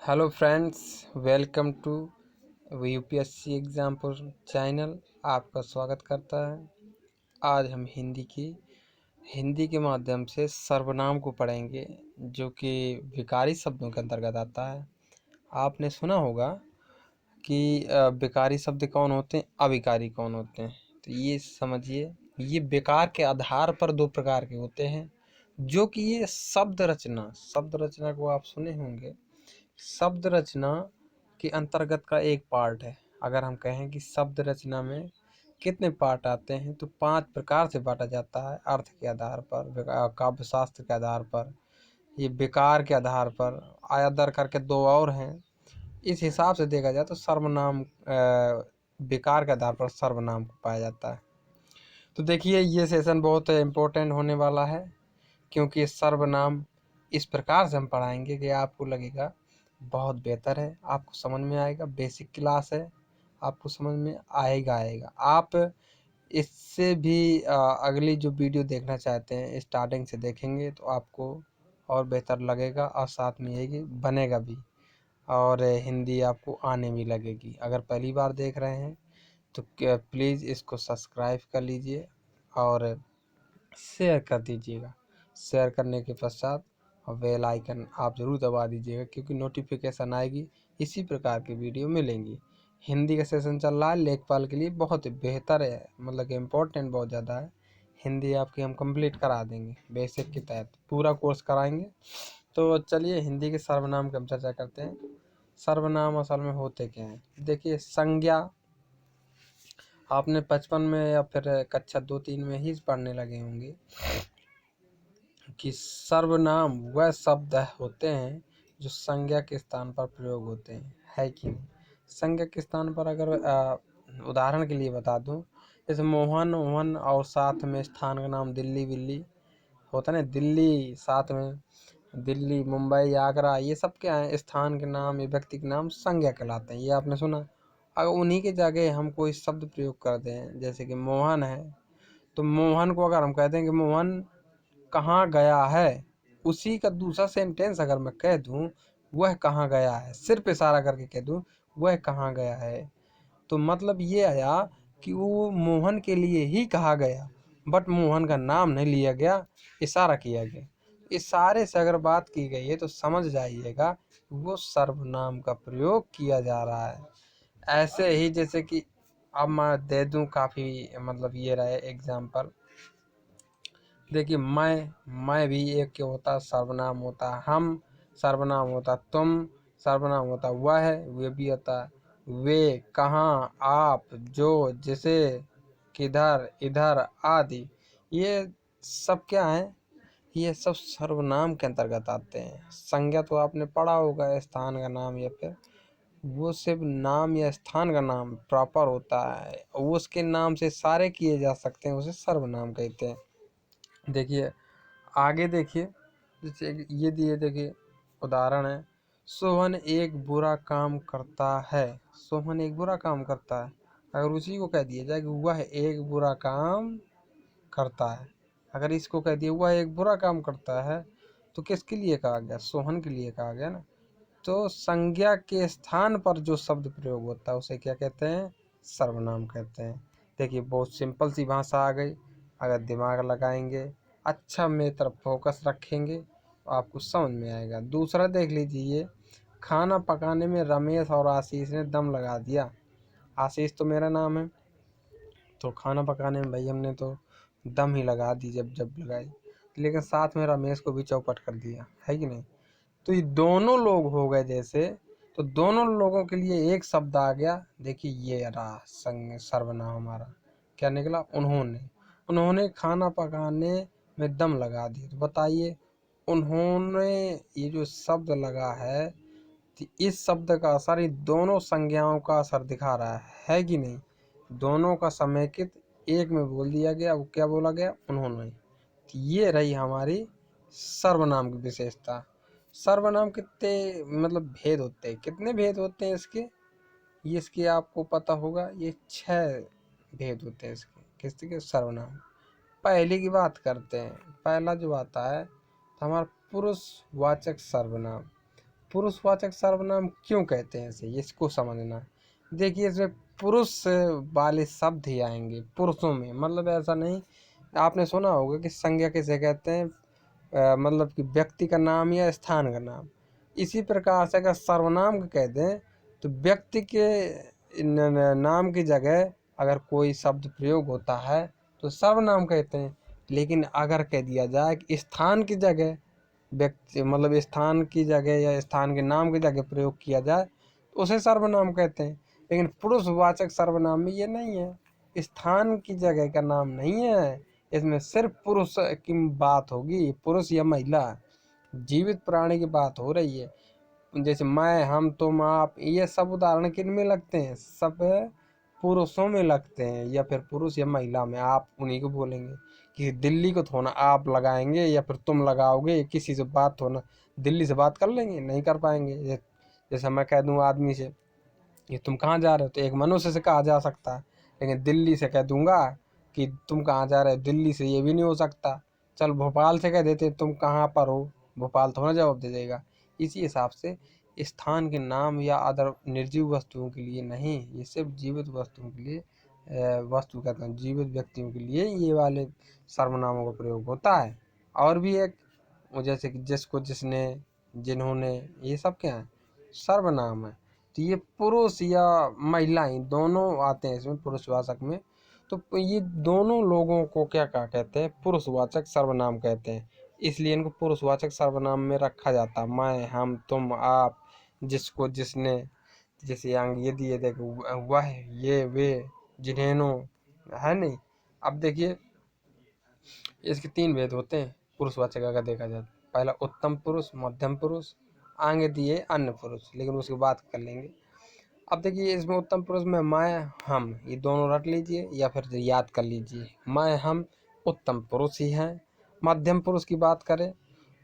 Hello friends, welcome to UPSC Exampur channel. आपका स्वागत करता है। आज हम हिंदी के माध्यम से सर्वनाम को पढ़ेंगे, जो कि विकारी शब्दों के अंतर्गत आता है। आपने सुना होगा कि विकारी शब्द कौन होते हैं, अविकारी कौन होते हैं। तो ये समझिए, ये विकार के आधार पर दो प्रकार के होते हैं, जो कि ये शब्द रचना को आप सुने होंगे। शब्द रचना के अंतर्गत का एक पार्ट है। अगर हम कहें कि शब्द रचना में कितने पार्ट आते हैं, तो 5 प्रकार से बांटा जाता है। अर्थ के आधार पर, काव्य शास्त्र के आधार पर, ये विकार के आधार पर, आयदर करके 2 और हैं। इस हिसाब से देखा जाए तो सर्वनाम विकार के आधार पर सर्वनाम को पाया जाता है। तो देखिए, ये सेशन बहुत इम्पोर्टेंट होने वाला है, क्योंकि सर्वनाम इस प्रकार से हम पढ़ाएंगे कि आपको लगेगा बहुत बेहतर है, आपको समझ में आएगा। बेसिक क्लास है, आपको समझ में आएगा। आप इससे भी अगली जो वीडियो देखना चाहते हैं, स्टार्टिंग से देखेंगे तो आपको और बेहतर लगेगा, और साथ में ये बनेगा भी, और हिंदी आपको आने भी लगेगी। अगर पहली बार देख रहे हैं तो प्लीज़ इसको सब्सक्राइब कर लीजिए और शेयर कर दीजिएगा। शेयर करने के पश्चात बेल आइकन आप ज़रूर दबा दीजिएगा, क्योंकि नोटिफिकेशन आएगी, इसी प्रकार की वीडियो मिलेंगी। हिंदी का सेशन चल रहा है, लेखपाल के लिए बहुत बेहतर है, मतलब कि इम्पोर्टेंट बहुत ज़्यादा है। हिंदी आपकी हम कंप्लीट करा देंगे, बेसिक के तहत पूरा कोर्स कराएंगे। तो चलिए, हिंदी के सर्वनाम की हम चर्चा करते हैं। सर्वनाम असल में होते क्या हैं? देखिए, संज्ञा आपने 55 में या फिर कक्षा 2-3 में ही पढ़ने लगे होंगे कि सर्वनाम वह शब्द होते हैं जो संज्ञा के स्थान पर प्रयोग होते हैं, है कि नहीं। संज्ञा के स्थान पर अगर उदाहरण के लिए बता दूं, जैसे मोहन ओहन और साथ में स्थान का नाम दिल्ली बिल्ली होता है ना। दिल्ली, साथ में दिल्ली, मुंबई, आगरा, ये सब क्या है? स्थान के नाम या व्यक्ति के नाम संज्ञा कहलाते हैं। ये आपने सुना। अगर उन्हीं के जगह हम कोई शब्द प्रयोग कर दें, जैसे कि मोहन है, तो मोहन को अगर हम कहते हैं कि मोहन कहाँ गया है, उसी का दूसरा सेंटेंस अगर मैं कह दूं वह कहाँ गया है, सिर्फ इशारा करके कह दूं वह कहाँ गया है, तो मतलब ये आया कि वो मोहन के लिए ही कहा गया, बट मोहन का नाम नहीं लिया गया, इशारा किया गया। इशारे से अगर बात की गई है तो समझ जाइएगा वो सर्वनाम का प्रयोग किया जा रहा है। ऐसे ही जैसे कि अब मैं दे दूं, काफ़ी मतलब ये रहे एग्जाम्पल। देखिए, मैं भी एक क्या होता, सर्वनाम होता। हम सर्वनाम होता। तुम सर्वनाम होता। वह वे भी होता। वे, कहाँ, आप, जो, जिसे, किधर, इधर आदि, ये सब क्या है? ये सब सर्वनाम के अंतर्गत आते हैं। संज्ञा तो आपने पढ़ा होगा, स्थान का नाम, या फिर वो सिर्फ नाम या स्थान का नाम प्रॉपर होता है, वो उसके नाम से सारे किए जा सकते हैं, उसे सर्वनाम कहते हैं। देखिए, आगे देखिए, जैसे ये दिए, देखिए उदाहरण है। सोहन एक बुरा काम करता है। सोहन एक बुरा काम करता है, अगर उसी को कह दिया जाए कि वह एक बुरा काम करता है, अगर इसको कह दिया वह एक बुरा काम करता है, तो किसके लिए कहा गया? सोहन के लिए कहा गया ना। तो संज्ञा के स्थान पर जो शब्द प्रयोग होता है उसे क्या कहते हैं? सर्वनाम कहते हैं। देखिए, बहुत सिंपल सी भाषा आ गई। अगर दिमाग लगाएंगे, अच्छा मेरी तरफ फोकस रखेंगे, तो आपको समझ में आएगा। दूसरा देख लीजिए, खाना पकाने में रमेश और आशीष ने दम लगा दिया। आशीष तो मेरा नाम है, तो खाना पकाने में भाई हमने तो दम ही लगा दी, जब जब लगाई, लेकिन साथ में रमेश को भी चौपट कर दिया, है कि नहीं। तो ये दोनों लोग हो गए जैसे, तो दोनों लोगों के लिए एक शब्द आ गया। देखिए, ये रहा सर्वनाम हमारा। क्या निकला? उन्होंने खाना पकाने में दम लगा दिया। तो बताइए, उन्होंने, ये जो शब्द लगा है, तो इस शब्द का असर इन दोनों संज्ञाओं का असर दिखा रहा है कि नहीं। दोनों का समेकित एक में बोल दिया गया। वो क्या बोला गया? उन्होंने। तो ये रही हमारी सर्वनाम की विशेषता। सर्वनाम कितने मतलब भेद होते हैं, कितने भेद होते हैं इसके, ये इसके आपको पता होगा। ये 6 भेद होते हैं इसके। किसके? सर्वनाम। पहले की बात करते हैं। पहला जो आता है तो हमारा पुरुषवाचक सर्वनाम। पुरुषवाचक सर्वनाम क्यों कहते हैं इसे, इसको समझना। देखिए इसमें पुरुष वाले शब्द ही आएंगे पुरुषों में, मतलब ऐसा नहीं, आपने सुना होगा कि संज्ञा किसे कहते हैं, मतलब कि व्यक्ति का नाम या स्थान का नाम। इसी प्रकार से अगर सर्वनाम को कह दें तो व्यक्ति के नाम की जगह अगर कोई शब्द प्रयोग होता है तो सर्वनाम कहते हैं। लेकिन अगर कह दिया जाए कि स्थान की जगह व्यक्ति, मतलब स्थान की जगह या स्थान के नाम की जगह प्रयोग किया जाए तो उसे सर्वनाम कहते हैं। लेकिन पुरुषवाचक सर्वनाम में ये नहीं है, स्थान की जगह का नाम नहीं है, इसमें सिर्फ पुरुष की बात होगी, पुरुष या महिला, जीवित प्राणी की बात हो रही है। जैसे मैं, हम, तुम, आप, ये सब उदाहरण किन में लगते हैं, सब पुरुषों में लगते हैं, या फिर पुरुष या महिला में आप उन्हीं को बोलेंगे। कि दिल्ली को थोड़ा आप लगाएंगे या फिर तुम लगाओगे, किसी से बात थोड़ा दिल्ली से बात कर लेंगे, नहीं कर पाएंगे। जैसे मैं कह दूँ आदमी से ये तुम कहाँ जा रहे हो, तो एक मनुष्य से कहा जा सकता है, लेकिन दिल्ली से कह दूंगा कि तुम कहाँ जा रहे हो, दिल्ली से ये भी नहीं हो सकता। चल भोपाल से कह देते तुम कहाँ पर हो, भोपाल थोड़ा जवाब दे देगा। इसी हिसाब से स्थान के नाम या अदर निर्जीव वस्तुओं के लिए नहीं, ये सिर्फ जीवित वस्तुओं के लिए, वस्तु कहते हैं जीवित व्यक्तियों के लिए ये वाले सर्वनामों का प्रयोग होता है। और भी एक, जैसे कि जिसको, जिसने, जिन्होंने, ये सब क्या है, सर्वनाम है। तो ये पुरुष या महिलाएं दोनों आते हैं इसमें पुरुषवाचक में। तो ये दोनों लोगों को क्या कहते हैं, पुरुषवाचक सर्वनाम कहते हैं। इसलिए इनको पुरुषवाचक सर्वनाम में रखा जाता है। मैं, हम, तुम, आप, जिसको, जिसने, जैसे यहाँ ये दिए देखो, वह, ये, वे, जिन्हें, है नहीं। अब देखिए इसके 3 भेद होते हैं पुरुषवाचक अगर देखा जाए। पहला उत्तम पुरुष, मध्यम पुरुष, आगे दिए अन्य पुरुष, लेकिन उसकी बात कर लेंगे। अब देखिए इसमें उत्तम पुरुष में मैं, हम, ये दोनों रट लीजिए या फिर याद कर लीजिए। मैं, हम उत्तम पुरुष ही हैं। मध्यम पुरुष की बात करें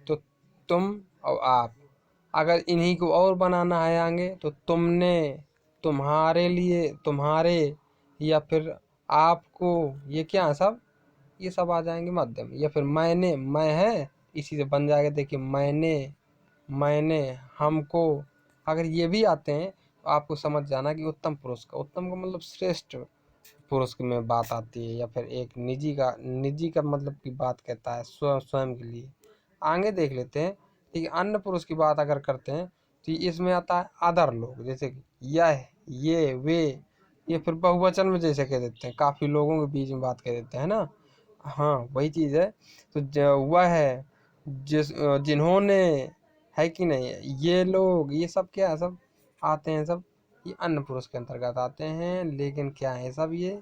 तो तुम और आप। अगर इन्हीं को और बनाना है आगे तो तुमने, तुम्हारे लिए, तुम्हारे, या फिर आपको, ये क्या है सब, ये सब आ जाएंगे मध्यम। या फिर मैंने, मैं है, इसी से बन जाएगा। देखिए मैंने, मैंने, हमको, अगर ये भी आते हैं तो आपको समझ जाना कि उत्तम पुरुष का, उत्तम का मतलब श्रेष्ठ पुरुष में बात आती है, या फिर एक निजी का मतलब की बात कहता है स्वयं, स्वयं के लिए। आगे देख लेते हैं। ठीक है, अन्य पुरुष की बात अगर करते हैं तो इसमें आता है अदर लोग, जैसे कि यह, ये, वे, ये फिर बहुवचन में जैसे कह देते हैं, काफी लोगों के बीच में बात कह देते हैं ना। हाँ वही चीज है। तो वह है, जिन्होंने, है कि नहीं, ये लोग, ये सब क्या है, सब आते हैं, सब ये अन्य पुरुष के अंतर्गत आते हैं। लेकिन क्या है, सब ये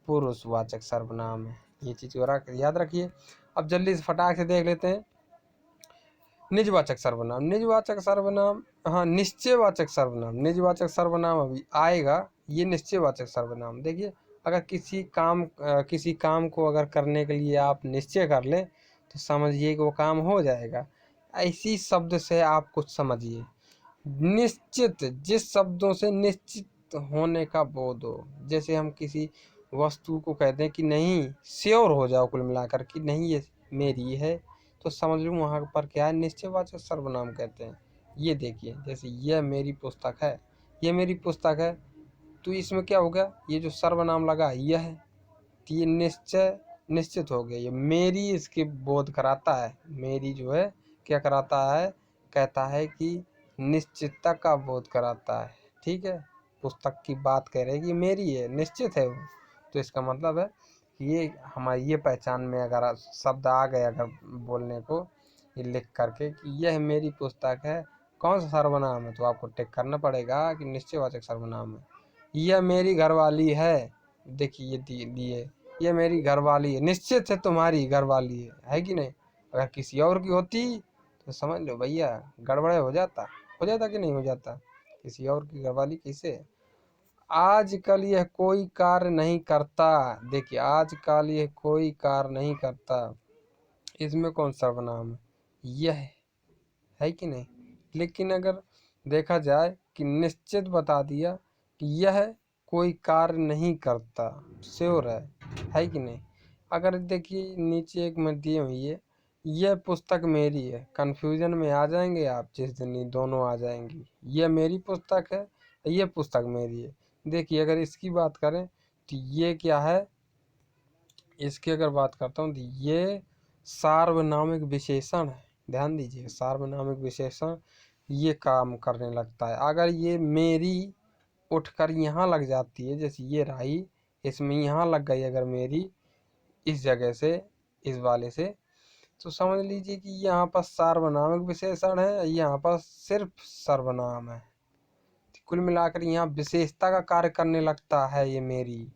पुरुषवाचक सर्वनाम है। ये चीज याद रखिए। अब जल्दी से फटाक से देख लेते हैं निजवाचक सर्वनाम। निजवाचक सर्वनाम, हाँ निश्चयवाचक सर्वनाम, निजवाचक सर्वनाम अभी आएगा। ये निश्चयवाचक सर्वनाम देखिए, अगर किसी काम को अगर करने के लिए आप निश्चय कर लें तो समझिए कि वो काम हो जाएगा। ऐसी शब्द से आप कुछ समझिए। निश्चित, जिस शब्दों से निश्चित होने का बोध हो। जैसे हम किसी वस्तु को कहते हैं कि नहीं, श्योर हो जाओ कुल मिलाकर कि नहीं ये मेरी है, तो समझ लो वहाँ पर क्या है, निश्चयवाचक सर्वनाम कहते हैं। ये देखिए जैसे यह मेरी पुस्तक है, ये मेरी पुस्तक है, तो इसमें क्या हो गया, ये जो सर्वनाम लगा यह है, तो ये निश्चित हो गया। ये मेरी इसके बोध कराता है, मेरी जो है क्या कराता है, कहता है कि निश्चितता का बोध कराता है। ठीक है, पुस्तक की बात कह रहे हैं कि मेरी है, निश्चित है वो, तो इसका मतलब है कि ये हमारी ये पहचान में अगर शब्द आ गए अगर बोलने को, ये लिख करके कि यह मेरी पुस्तक है, कौन सा सर्वनाम है, तो आपको टिक करना पड़ेगा कि निश्चयवाचक सर्वनाम है। यह मेरी घरवाली है, देखिए ये दिए, ये मेरी घरवाली है, निश्चित है तुम्हारी घरवाली है कि नहीं। अगर किसी और की होती तो समझ लो भैया गड़बड़े हो जाता कि नहीं हो जाता, किसी और की घरवाली कैसे। आजकल यह कोई कार्य नहीं करता, देखिए आजकल यह कोई कार्य नहीं करता, इसमें कौन सर्वनाम है, यह है कि नहीं। लेकिन अगर देखा जाए कि निश्चित बता दिया कि यह कोई कार्य नहीं करता, श्योर है कि नहीं। अगर देखिए नीचे एक में दिए हुई है ये पुस्तक मेरी है। कंफ्यूजन में आ जाएंगे आप जिस दिन ये दोनों आ जाएंगी। ये मेरी पुस्तक है, ये पुस्तक मेरी है। देखिए अगर इसकी बात करें तो ये क्या है, इसकी अगर बात करता हूँ तो ये सार्वनामिक विशेषण है। ध्यान दीजिए, सार्वनामिक विशेषण ये काम करने लगता है। अगर ये मेरी उठकर यहाँ लग जाती है, जैसे ये रही, इसमें यहाँ लग गई अगर मेरी इस जगह से, इस वाले से, तो समझ लीजिए कि यहाँ पर सार्वनामिक विशेषण है, यहाँ पर सिर्फ सर्वनाम है। कुल मिलाकर यहाँ विशेषता का कार्य करने लगता है ये मेरी,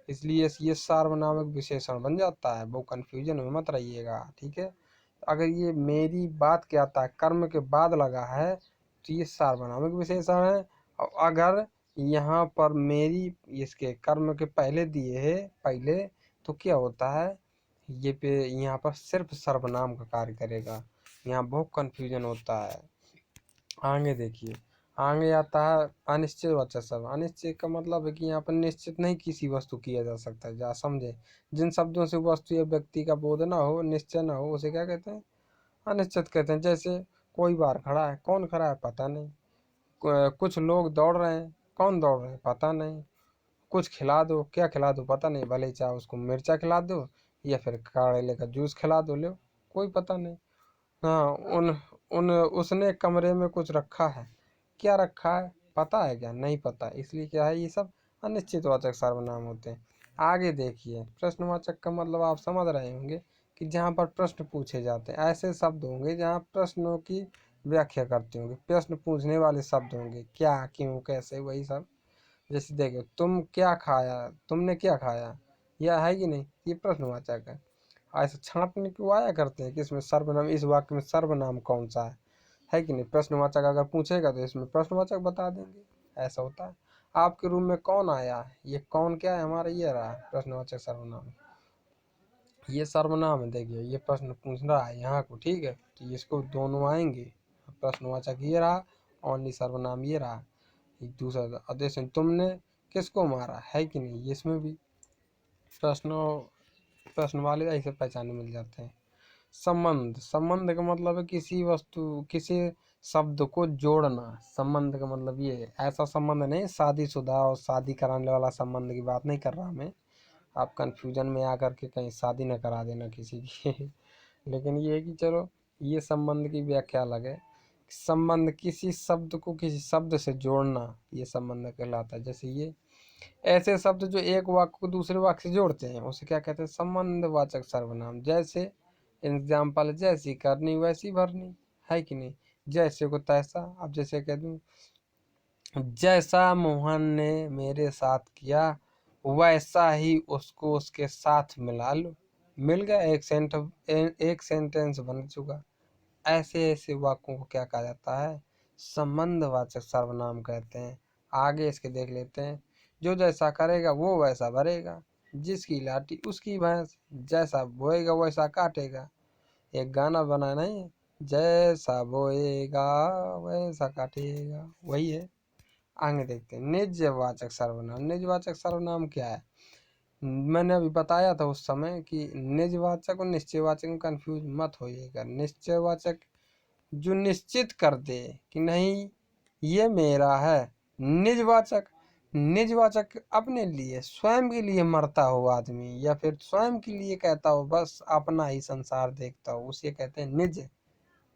इसलिए ये सार्वनामिक विशेषण बन जाता है। वो कंफ्यूजन में मत रहिएगा, ठीक है। अगर ये मेरी बात क्या आता है, कर्म के बाद लगा है, तो ये सार्वनामिक विशेषण है। और अगर यहाँ पर मेरी इसके कर्म के पहले दिए है पहले, तो क्या होता है, ये पे यहाँ पर सिर्फ सर्वनाम का कार्य करेगा। यहाँ बहुत कंफ्यूजन होता है। आगे देखिए, आगे आता है अनिश्चित वाचक शब्द। अनिश्चित का मतलब है कि यहाँ पर निश्चित नहीं किसी वस्तु किया जा सकता है। जा समझे, जिन शब्दों से वस्तु या व्यक्ति का बोध ना हो, निश्चय ना हो, उसे क्या कहते हैं, अनिश्चित कहते हैं। जैसे कोई बाहर खड़ा है, कौन खड़ा है पता नहीं। कुछ लोग दौड़ रहे हैं, कौन दौड़ रहे हैं पता नहीं। कुछ खिला दो, क्या खिला दो पता नहीं, भले चाहे उसको मिर्चा खिला दो या फिर करेले का जूस खिला दो, लो कोई पता नहीं। हाँ, उन उन उसने कमरे में कुछ रखा है, क्या रखा है पता है क्या, नहीं पता। इसलिए क्या है, ये सब अनिश्चितवाचक सर्वनाम होते हैं। आगे देखिए, प्रश्नवाचक का मतलब आप समझ रहे होंगे कि जहाँ पर प्रश्न पूछे जाते हैं, ऐसे शब्द होंगे जहाँ प्रश्नों की व्याख्या करते होंगे, प्रश्न पूछने वाले शब्द होंगे, क्या, क्यों, कैसे, वही सब। जैसे देखो, तुम क्या खाया, तुमने क्या खाया, यह है कि नहीं, ये प्रश्नवाचक है। ऐसे छांटने क्यों आया करते हैं कि इसमें सर्वनाम, इस वाक्य में सर्वनाम कौन सा है कि नहीं। प्रश्नवाचक अगर पूछेगा तो इसमें प्रश्नवाचक बता देंगे, ऐसा होता है। आपके रूम में कौन आया, ये कौन क्या है हमारा, ये रहा प्रश्नवाचक सर्वनाम, ये सर्वनाम है। देखिए ये प्रश्न पूछ रहा है यहाँ को, ठीक है, तो इसको दोनों आएंगे। प्रश्नवाचक ये रहा, ओनली सर्वनाम ये रहा। एक दूसरा आदेश, तुमने किसको मारा, है कि नहीं, इसमें भी प्रश्नों प्रश्न वाले ऐसे पहचाने मिल जाते हैं। संबंध, संबंध का मतलब है किसी वस्तु, किसी शब्द को जोड़ना। संबंध का मतलब ये है, ऐसा संबंध नहीं शादीशुदा और शादी कराने वाला संबंध की बात नहीं कर रहा मैं। आप कंफ्यूजन में आकर के कहीं शादी न करा देना किसी की लेकिन ये है कि चलो, ये संबंध की व्याख्या अलग है। संबंध किसी शब्द को किसी शब्द से जोड़ना, ये संबंध कहलाता है। जैसे ये ऐसे शब्द जो एक वाक्य को दूसरे वाक्य से जोड़ते हैं, उसे क्या कहते हैं, संबंधवाचक सर्वनाम। जैसे एग्जाम्पल, जैसी करनी वैसी भरनी, है कि नहीं। जैसे को तैसा, अब जैसे कह दूं, जैसा मोहन ने मेरे साथ किया वैसा ही उसको उसके साथ मिला लो, मिल गया, एक सेंटेंस बन चुका। ऐसे ऐसे वाक्यों को क्या कहा जाता है, संबंधवाचक सर्वनाम कहते हैं। आगे इसके देख लेते हैं। जो जैसा करेगा वो वैसा भरेगा, जिसकी लाठी उसकी भैंस, जैसा बोएगा वैसा काटेगा। एक गाना बना नहीं, जैसा बोएगा वैसा काटेगा, वही है। आगे देखते हैं निजवाचक सर्वनाम। निजवाचक सर्वनाम क्या है, मैंने अभी बताया था उस समय कि निजवाचक और निश्चयवाचक में कंफ्यूज मत होइएगा। निश्चयवाचक जो निश्चित कर दे कि नहीं ये मेरा है। निजवाचक, निजवाचक अपने लिए, स्वयं के लिए मरता हो आदमी, या फिर स्वयं के लिए कहता हो, बस अपना ही संसार देखता हो, उसे कहते हैं निज।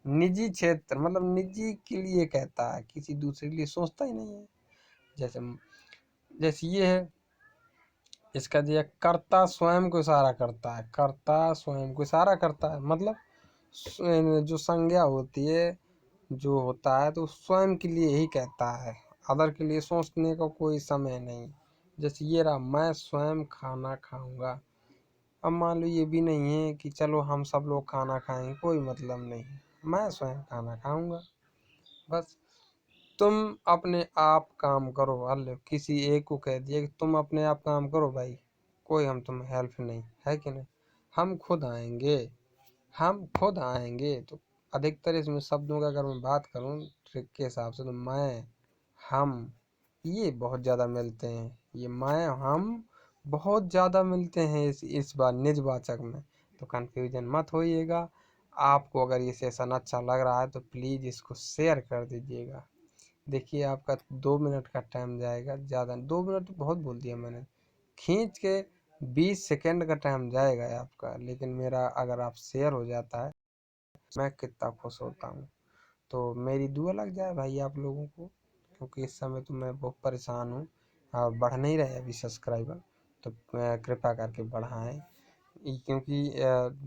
निजी क्षेत्र मतलब निजी के लिए कहता है, किसी दूसरे के लिए सोचता ही नहीं है। जैसे जैसे ये है, इसका दिया कर्ता स्वयं को इशारा करता है, कर्ता स्वयं को इशारा करता है, मतलब जो संज्ञा होती है, जो होता है, तो स्वयं के लिए ही कहता है, अदर के लिए सोचने का कोई समय नहीं। जैसे ये रहा, मैं स्वयं खाना खाऊंगा। अब मान लो ये भी नहीं है कि चलो हम सब लोग खाना खाएंगे, कोई मतलब नहीं, मैं स्वयं खाना खाऊंगा बस। तुम अपने आप काम करो, हल किसी एक को कह दिया कि तुम अपने आप काम करो भाई, कोई हम तुम्हें हेल्प नहीं, है कि नहीं, हम खुद आएंगे, हम खुद आएंगे। तो अधिकतर इसमें शब्दों का अगर मैं बात करूं ट्रिक के हिसाब से, तो मैं, हम, ये बहुत ज़्यादा मिलते हैं। ये मैं हम बहुत ज़्यादा मिलते हैं इस बार निजवाचक में, तो कन्फ्यूजन मत होइएगा। आपको अगर ये सेशन अच्छा लग रहा है तो प्लीज़ इसको शेयर कर दीजिएगा। देखिए आपका 2 मिनट का टाइम जाएगा, ज़्यादा 2 मिनट तो बहुत बोल दिया मैंने, खींच के 20 सेकेंड का टाइम जाएगा आपका, लेकिन मेरा अगर आप शेयर हो जाता है मैं कितना खुश होता हूँ। तो मेरी दुआ लग जाए भाई आप लोगों को, क्योंकि इस समय तो मैं बहुत परेशान हूँ। बढ़ नहीं रहे अभी सब्सक्राइबर, तो कृपया करके बढ़ाएं, क्योंकि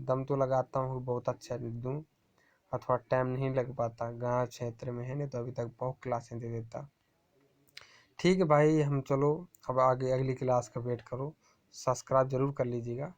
दम तो लगाता हूँ बहुत अच्छा दूँ, अथवा टाइम नहीं लग पाता, गांव क्षेत्र में है नहीं तो अभी तक बहुत क्लासें दे देता। ठीक है भाई, हम चलो अब आगे अगली क्लास का वेट करो, सब्सक्राइब जरूर कर लीजिएगा।